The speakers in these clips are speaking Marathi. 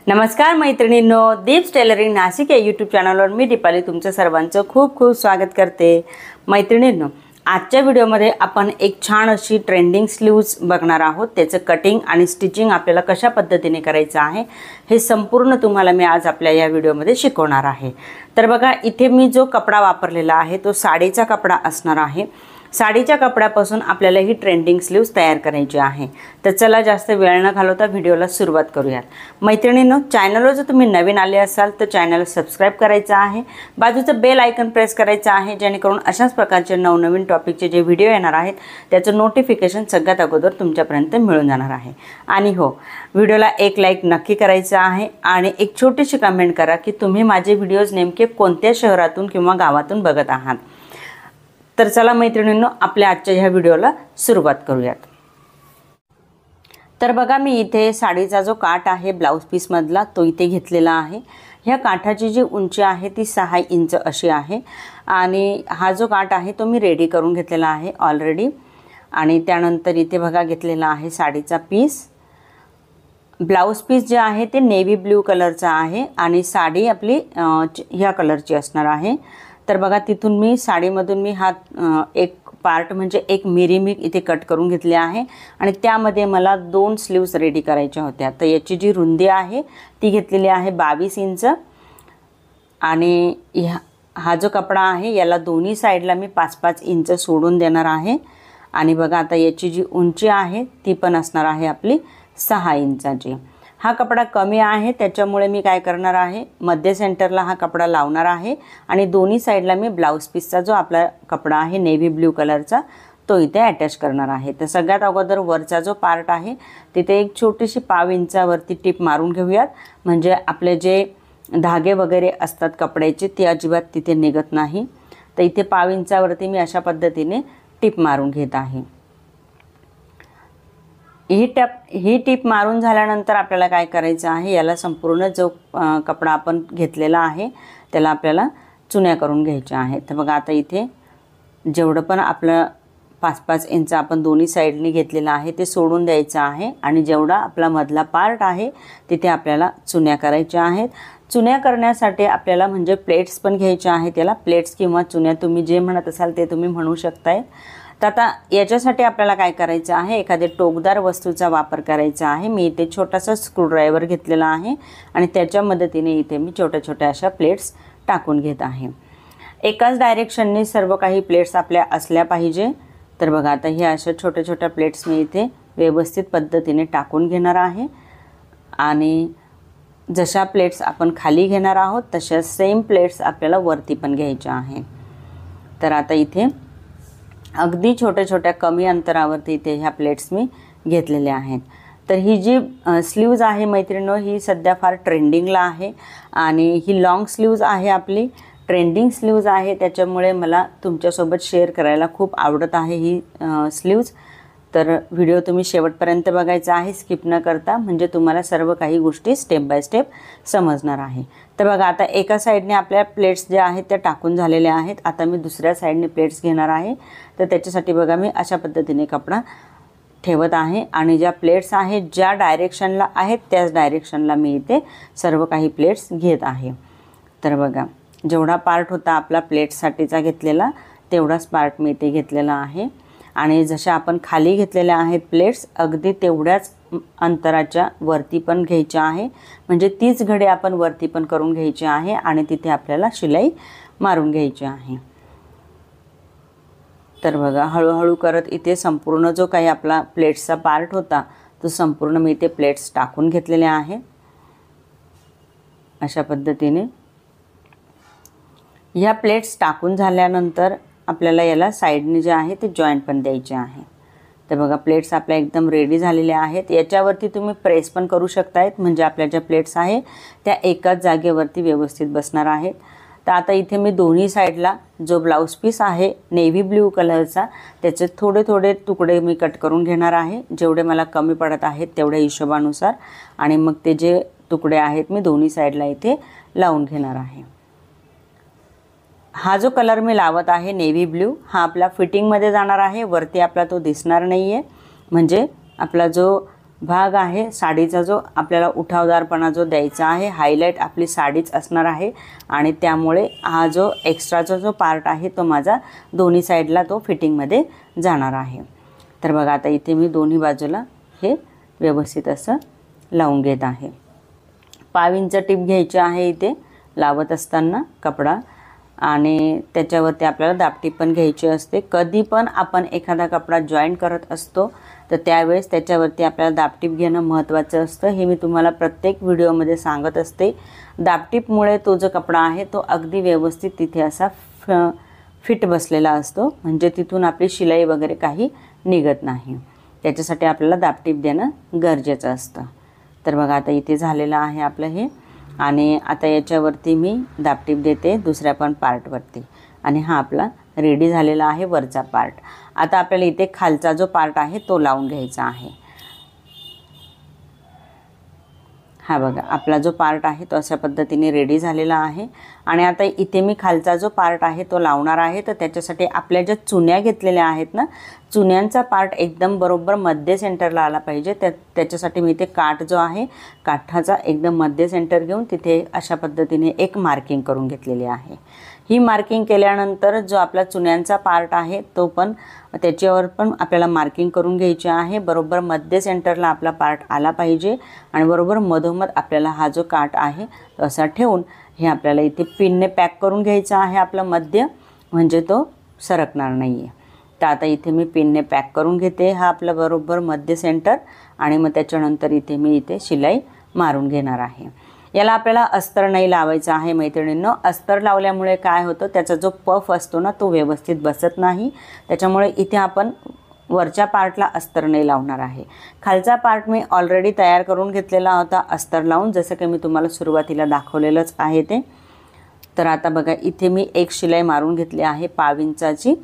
नमस्कार मैत्रिणींनो, दीप्स टेलरिंग नाशिक या यूट्यूब चॅनलवर मी दीपाली तुमचं सर्वांचं खूप खूप स्वागत करते। मैत्रिणींनो, आजच्या व्हिडिओमध्ये आपण एक छान अशी ट्रेंडिंग स्लीव्ज बघणार आहोत। त्याचं कटिंग आणि स्टिचिंग आपल्याला कशा पद्धतीने करायचं आहे हे संपूर्ण तुम्हाला मी आज आपल्या या व्हिडिओमध्ये शिकवणार आहे। तर बघा, इथे मी जो कपडा वापरलेला आहे तो साडीचा कपडा असणार आहे। साडीच्या कपड्यापासून आपल्याला ही ट्रेंडिंग स्लीव्ज तयार करायची आहे। तर चला जास्त वेळ न घालवता व्हिडिओला सुरुवात करूयात। मैत्रिणींनो, चॅनलवर जर तुम्ही नवीन आले असाल तर चॅनल सबस्क्राइब करायचं आहे, बाजूचं बेल आयकॉन प्रेस करायचं आहे, जेणेकरून अशाच प्रकारचे नवनवीन टॉपिकचे जे व्हिडिओ येणार आहेत त्याचं नोटिफिकेशन सगळ्यात अगोदर तुमच्यापर्यंत मिळून जाणार आहे। आणि हो, व्हिडिओला एक लाईक नक्की करायचं आहे आणि एक छोटीशी कमेंट करा की तुम्ही माझे व्हिडिओज नेमके कोणत्या शहरातून किंवा गावातून बघत आहात। तर चला मैत्रिणींनो, आपल्या आजच्या ह्या व्हिडिओला सुरुवात करूयात। तर बघा, मी इथे साडीचा जो काठ आहे ब्लाउज पीस मधला तो इथे घेतलेला आहे। ह्या काठाची जी उंची आहे ती 6 इंच अशी आहे आणि हा जो काठ आहे तो मी रेडी करून घेतलेला आहे ऑलरेडी। आणि त्यानंतर इथे बघा घेतलेला आहे साडीचा पीस। ब्लाउज पीस जे आहे ते नेव्ही ब्लू कलरचा आहे आणि साडी आपली ह्या कलरची असणार आहे। तर बघा, तिथून मी साडीमधून मी हा एक पार्ट म्हणजे एक मिरी मी इथे कट करून घेतली आहे आणि त्यामध्ये मला 2 स्लीव्स रेडी करायच्या होत्या। तर याची जी रुंदी आहे ती घेतलेली आहे 22 इंच आणि हा जो कपडा आहे याला दोन्ही साईडला मी 5-5 इंच सोडून देणार आहे। आणि बघा, आता याची जी उंची आहे ती पण असणार आहे आपली 6 इंचाची। हा कपडा कमी आहे त्याच्यामुळे मी काय करणार आहे, मध्य सेंटरला हा कपडा लावणार आहे आणि दोन्ही साईडला मी ब्लाउज पीसचा जो आपला कपडा आहे नेव्ही ब्लू कलरचा तो इथे अटॅच करणार आहे। तर सगळ्यात अगोदर वरचा जो पार्ट आहे तिथे एक छोटीशी 1/2 इंचावरती टिप मारून घेऊयात, म्हणजे आपले जे धागे वगैरे असतात कपड्याचे ते अजिबात तिथे निघत नाही। तर इथे 1/2 इंचावरती मी अशा पद्धतीने टिप मारून घेत आहे। ही टिप मारून झाल्यानंतर आपल्याला काय करायचं आहे, याला संपूर्ण जो कपडा आपण घेतलेला आहे त्याला आपल्याला चुन्या करून घ्यायच्या आहेत। तर बघा, आता इथे जेवढं पण आपलं 5-5 इंच आपण दोन्ही साईडनी घेतलेलं आहे ते सोडून द्यायचं आहे आणि जेवढा आपला मधला पार्ट आहे तिथे आपल्याला चुन्या करायच्या आहेत। चुन्या करण्यासाठी आपल्याला म्हणजे प्लेट्स पण घ्यायच्या आहेत। त्याला प्लेट्स किंवा चुन्या तुम्ही जे म्हणत असाल ते तुम्ही म्हणू शकताय। तर आता याच्यासाठी आपल्याला काय करायचं आहे, एखाद्या टोकदार वस्तूचा वापर करायचा आहे। मी इथे छोटासा स्क्रूड्रायव्हर घेतलेला आहे आणि त्याच्या मदतीने इथे मी छोट्या छोट्या अशा प्लेट्स टाकून घेत आहे। एकाच डायरेक्शनने सर्व काही प्लेट्स आपल्या असल्या पाहिजे। तर बघा, आता ह्या अशा छोट्या छोट्या प्लेट्स मी इथे व्यवस्थित पद्धतीने टाकून घेणार आहे आणि जशा प्लेट्स आपण खाली घेणार आहोत तशा सेम प्लेट्स आपल्याला वरती पण घ्यायच्या आहे। तर आता इथे अगदी छोट्या छोट्या कमी अंतरावरती इथे ह्या प्लेट्स मी घेतलेल्या आहेत। तर ही जी स्लीव्ज आहे मैत्रिणींनो, ही सध्या फार ट्रेंडिंगला आहे आणि ही लॉंग स्लीव्ज आहे, आपली ट्रेंडिंग स्लीव्ज आहे। त्याच्यामुळे मला तुमच्यासोबत शेअर करायला खूप आवडत आहे ही स्लीव्ज। तर व्हिडिओ तुम्ही शेवटपर्यंत बघायचा आहे स्किप न करता, म्हणजे तुम्हाला सर्व काही गोष्टी स्टेप बाय स्टेप समजणार आहे। तर बघा, आता एका साईडने आपल्या प्लेट्स ज्या आहेत त्या टाकून झालेल्या आहेत। आता मी दुसऱ्या साईडने प्लेट्स घेणार आहे। तर त्याच्यासाठी बघा, मी अशा पद्धतीने कपडा ठेवत आहे आणि ज्या प्लेट्स आहेत ज्या डायरेक्शनला आहेत त्याच डायरेक्शनला मी इथे सर्व काही प्लेट्स घेत आहे। तर बघा, जेवढा पार्ट होता आपला प्लेट्ससाठीचा घेतलेला तेवढाच पार्ट मी इथे घेतलेला आहे आणि जशा आपण खाली घेतलेल्या आहेत प्लेट्स अगदी तेवढ्याच अंतराच्या वरती पण घ्यायच्या आहे, म्हणजे तीच घडी आपण वरती पण करून घ्यायची आहे आणि तिथे आपल्याला शिलाई मारून घ्यायची आहे। तर बघा, हळूहळू करत इथे संपूर्ण जो काही आपला प्लेट्सचा पार्ट होता तो संपूर्ण मी इथे प्लेट्स टाकून घेतलेले आहे। अशा पद्धतीने ह्या प्लेट्स टाकून झाल्यानंतर आपल्याला याला साईडने जे आहे ते जॉईंट पण द्यायचे आहे। तर बघा, प्लेट्स आपल्या एकदम रेडी झालेल्या आहेत। याच्यावरती तुम्ही प्रेस पण करू शकतायत, म्हणजे आपल्या ज्या प्लेट्स आहे त्या एकाच जागेवरती व्यवस्थित बसणार आहेत। तर आता इथे मी दोन्ही साईडला जो ब्लाउज पीस आहे नेव्ही ब्लू कलरचा त्याचे थोडे थोडे तुकडे मी कट करून घेणार आहे, जेवढे मला कमी पडत आहेत तेवढ्या हिशोबानुसार, आणि मग ते जे तुकडे आहेत मी दोन्ही साईडला इथे लावून घेणार आहे। हा जो कलर मी लावत आहे नेव्ही ब्लू, हा आपला फिटिंगमध्ये जाणार आहे, वरती आपला तो दिसणार नाही आहे, म्हणजे आपला जो भाग आहे साडीचा जो आपल्याला उठावदारपणा जो द्यायचा आहे, हायलाईट आपली साडीच असणार आहे आणि त्यामुळे हा जो एक्स्ट्राचा जो पार्ट आहे तो माझा दोन्ही साईडला तो फिटिंगमध्ये जाणार आहे। तर बघा आता इथे मी दोन्ही बाजूला हे व्यवस्थित असं लावून घेत आहे। 5 इंच टीप घ्यायची आहे इथे लावत असताना कपडा आणि त्याच्यावरती आपल्याला दाबटीप पण घ्यायची असते। कधी पण आपण एखादा कपडा जॉईंट करत असतो तर त्यावेळेस त्याच्यावरती आपल्याला दाबटीप घेणं महत्त्वाचं असतं। हे मी तुम्हाला प्रत्येक व्हिडिओमध्ये सांगत असते। दाबटीपमुळे तो जो कपडा आहे तो अगदी व्यवस्थित तिथे असा फिट बसलेला असतो, म्हणजे तिथून आपली शिलाई वगैरे काही निघत नाही। त्याच्यासाठी आपल्याला दाबटीप देणं गरजेचं असतं। तर बघा आता इथे झालेलं आहे आपलं हे आणि आता याच्यावरती मी दाबटीप देते दुसऱ्या पण पार्टवरती आणि हा आपला रेडी झालेला आहे वरचा पार्ट। आता आपल्याला इथे खालचा जो पार्ट आहे तो लावून घ्यायचा आहे। हा बघा आपला जो पार्ट आहे तो अशा पद्धतीने रेडी झालेला आहे आणि आता इथे मी खालचा जो पार्ट आहे तो लावणार आहे। तर त्याच्यासाठी आपल्या ज्या चुन्या घेतलेल्या आहेत ना, चुन्यांचा पार्ट एकदम बरोबर मध्य सेंटरला आला पाहिजे। त्याच्यासाठी मी इथे काठ जो आहे काठाचा एकदम मध्य सेंटर घेऊन तिथे अशा पद्धतीने एक मार्किंग करून घेतलेली आहे। ही मार्किंग केल्यानंतर जो आपला चुन्यांचा पार्ट आहे तो पण त्याच्यावर पण आपल्याला मार्किंग करून घ्यायची आहे। बरोबर मध्य सेंटरला आपला पार्ट आला पाहिजे आणि बरोबर मधोमध आपल्याला हा जो काठ आहे तो असा ठेवून हे आपल्याला इथे पिनने पॅक करून घ्यायचं आहे आपलं मध्य, म्हणजे तो सरकणार नाही आहे। तर आता इथे मी पिनने पॅक करून घेते हा आपला बरोबर मध्य सेंटर आणि मग त्याच्यानंतर इथे मी इथे शिलाई मारून घेणार आहे। याला आपल्याला अस्तर नाही लावायचं आहे मैत्रिणींनो। अस्तर लावल्यामुळे काय होतं, त्याचा जो पफ असतो ना तो व्यवस्थित बसत नाही। त्याच्यामुळे इथे आपण वरच्या पार्टला अस्तर नाही लावणार आहे। खालचा पार्ट मी ऑलरेडी तयार करून घेतलेला होता अस्तर लावून, जसं की मी तुम्हाला सुरुवातीला दाखवलेलंच आहे ते। तर आता बघा इथे मी एक शिलाई मारून घेतली आहे 5 इंचाची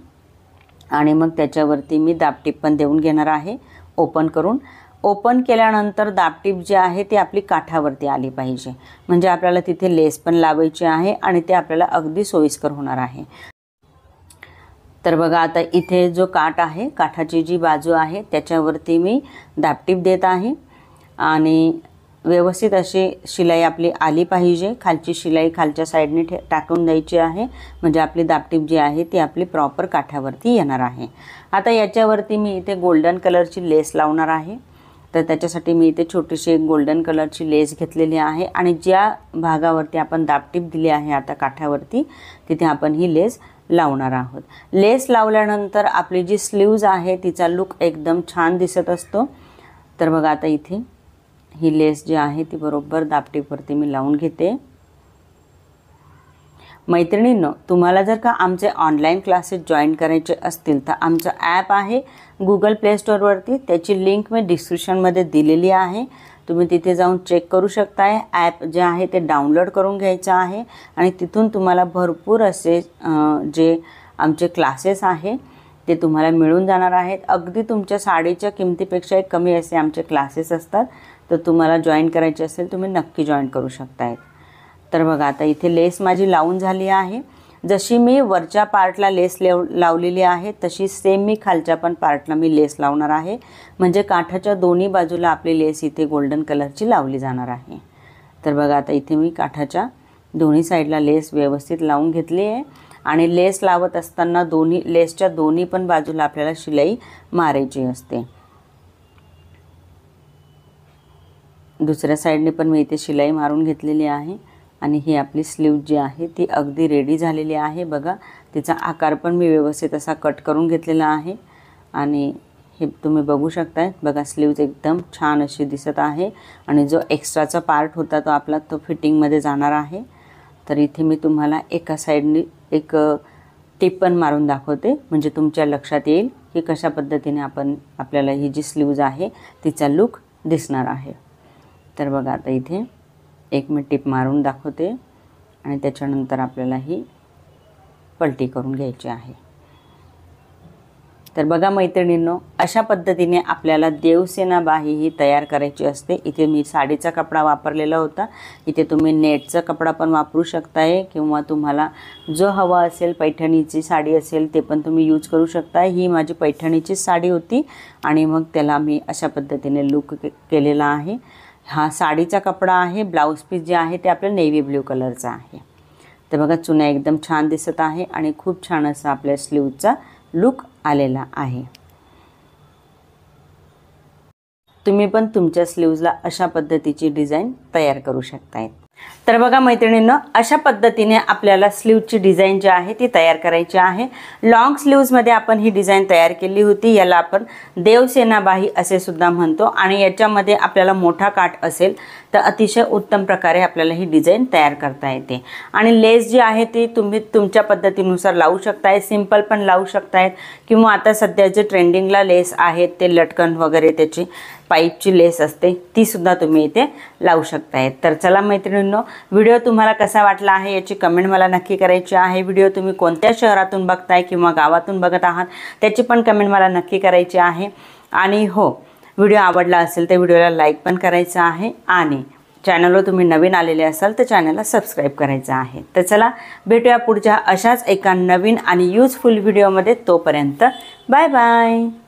आणि मग त्याच्यावरती मी दाबटीप पण देऊन घेणार आहे ओपन करून। ओपन केल्यानंतर दाबटीप जी आहे ती आपली काठावरती आली पाहिजे, म्हणजे आपल्याला तिथे लेस पण लावायची आहे आणि ते आपल्याला अगदी सोयीस्कर होणार आहे। तर बघा आता इथे जो काठ आहे काठाची जी बाजू आहे त्याच्यावरती मी दाबटीप देत आहे आणि व्यवस्थित अशी शिलाई आपली आली पाहिजे। खालची शिलाई खालच्या साईडने टाकून द्यायची आहे, म्हणजे आपली दाबटीप जी आहे ती आपली प्रॉपर काठावरती येणार आहे। आता याच्यावरती मी इथे गोल्डन कलरची लेस लावणार आहे। तर त्याच्यासाठी मी इथे छोटीशी एक गोल्डन कलरची लेस घेतलेली आहे आणि ज्या भागावरती आपण दाबटीप दिली आहे आता काठावरती तिथे आपण ही लेस लावणार आहोत। लेस लावल्यानंतर आपली जी स्लीव्ज आहे तिचा लुक एकदम छान दिसत असतो। तर बघा आता इथे ही लेस जी आहे ती बरोबर दाबटीपवरती मी लावून घेते। मैत्रिणींनो, तुम्हाला जर का आमचे ऑनलाईन क्लासेस जॉईन करायचे असतील तर आमचं ॲप आहे गुगल प्ले स्टोअरवरती, त्याची लिंक मी डिस्क्रिप्शनमध्ये दिलेली आहे। तुम्ही तिथे जाऊन चेक करू शकताय। ॲप जे आहे ते डाउनलोड करून घ्यायचं आहे आणि तिथून तुम्हाला भरपूर असे जे आमचे क्लासेस आहे ते तुम्हाला मिळून जाणार आहेत। अगदी तुमच्या साडीच्या किमतीपेक्षा कमी असे आमचे क्लासेस असतात। तर तुम्हाला जॉईन करायचे असेल तुम्ही नक्की जॉईन करू शकताय। तर बघा आता इथे लेस माझी लावून झाली आहे। जशी मी वरच्या पार्टला लेस लावलेली आहे तशी सेम मी खालच्या पण पार्टला मी लेस लावणार आहे, म्हणजे काठाच्या दोन्ही बाजूला आपली लेस इथे गोल्डन कलरची लावली जाणार आहे। तर बघा आता इथे मी काठाच्या दोन्ही साईडला लेस व्यवस्थित लावून घेतली आहे आणि लेस लावत असताना लेसच्या दोन्ही पण बाजूला आपल्याला शिलाई मारायची असते। दुसऱ्या साईडने पण मी इथे शिलाई मारून घेतलेली आहे आणि ही आपली स्लीव जी आहे ती अगदी रेडी झालेली आहे। बघा तिचा आकार पण मी व्यवस्थित असा कट करून घेतलेला आहे आणि हे तुम्ही बघू शकताय। बघा स्लीव्ज एकदम छान अशी दिसत आहे आणि जो एक्स्ट्राचा पार्ट होता तो आपला तो फिटिंगमध्ये जाणार आहे। तर इथे मी तुम्हाला एका साईडने एक टिप पण मारून दाखवते, म्हणजे तुमच्या लक्षात येईल की कशा पद्धतीने आपल्याला ही जी स्लीव्ज आहे तिचा लुक दिसणार आहे। तर बघा आता इथे एक मी टिप मारून दाखवते आणि त्याच्यानंतर आपल्याला ही पलटी करून घ्यायची आहे। तर बघा मैत्रिणींनो, अशा पद्धतीने आपल्याला देवसेना बाही ही तयार करायची असते। इथे मी साडीचा कपडा वापरलेला होता, इथे तुम्ही नेटचा कपडा पण वापरू शकताय किंवा तुम्हाला जो हवा असेल पैठणीची साडी असेल ते पण तुम्ही यूज करू शकताय। ही माझी पैठणीची साडी होती आणि मग त्याला मी अशा पद्धतीने लुक केलेला आहे। हा साडीचा कपडा आहे, ब्लाउज पीस जे आहे ते आपल्या नेव्ही ब्ल्यू कलरचा आहे। तर बघा चुन्या एकदम छान दिसत आहे आणि खूप छान असा आपल्या स्लीवचा लुक आलेला आहे। तुम्ही पण तुमच्या स्लीव्जला अशा पद्धतीची डिझाइन तयार करू शकताय। तर बघा मैत्रिणींनो, अशा पद्धतीने आपल्याला स्लीवची डिझाइन जी आहे ती तयार करायची आहे। लॉंग स्लीव्जमध्ये आपण ही डिझाइन तयार केली होती, याला आपण देवसेना बाही असे सुद्धा म्हणतो आणि याच्यामध्ये आपल्याला मोठा काठ असेल तर अतिशय उत्तम प्रकारे आपल्याला ही डिझाइन तयार करता येते। आणि लेस जी आहे ती तुम्ही तुमच्या पद्धतीनुसार लावू शकताय, सिंपल पण लावू शकताय किंवा आता सध्या जे ट्रेंडिंगला लेस आहेत ते लटकन वगैरे त्याची पाईपची लेस असते ती सुद्धा तुम्ही इथे लावू शकताय। तर चला मैत्रिणींनो, व्हिडिओ तुम्हाला कसा वाटला आहे याची कमेंट मला नक्की करायची आहे। व्हिडिओ तुम्ही कोणत्या शहरातून बघताय किंवा गावातून बघत आहात त्याची पण कमेंट मला नक्की करायची आहे। आणि हो, व्हिडिओ आवडला असेल तर व्हिडिओला लाईक पण करायचं आहे आणि चॅनलवर तुम्ही नवीन आलेले असाल तर चॅनलला सबस्क्राईब करायचं आहे। तर चला भेटूया पुढच्या अशाच एका नवीन आणि यूजफुल व्हिडिओमध्ये। तोपर्यंत बाय बाय।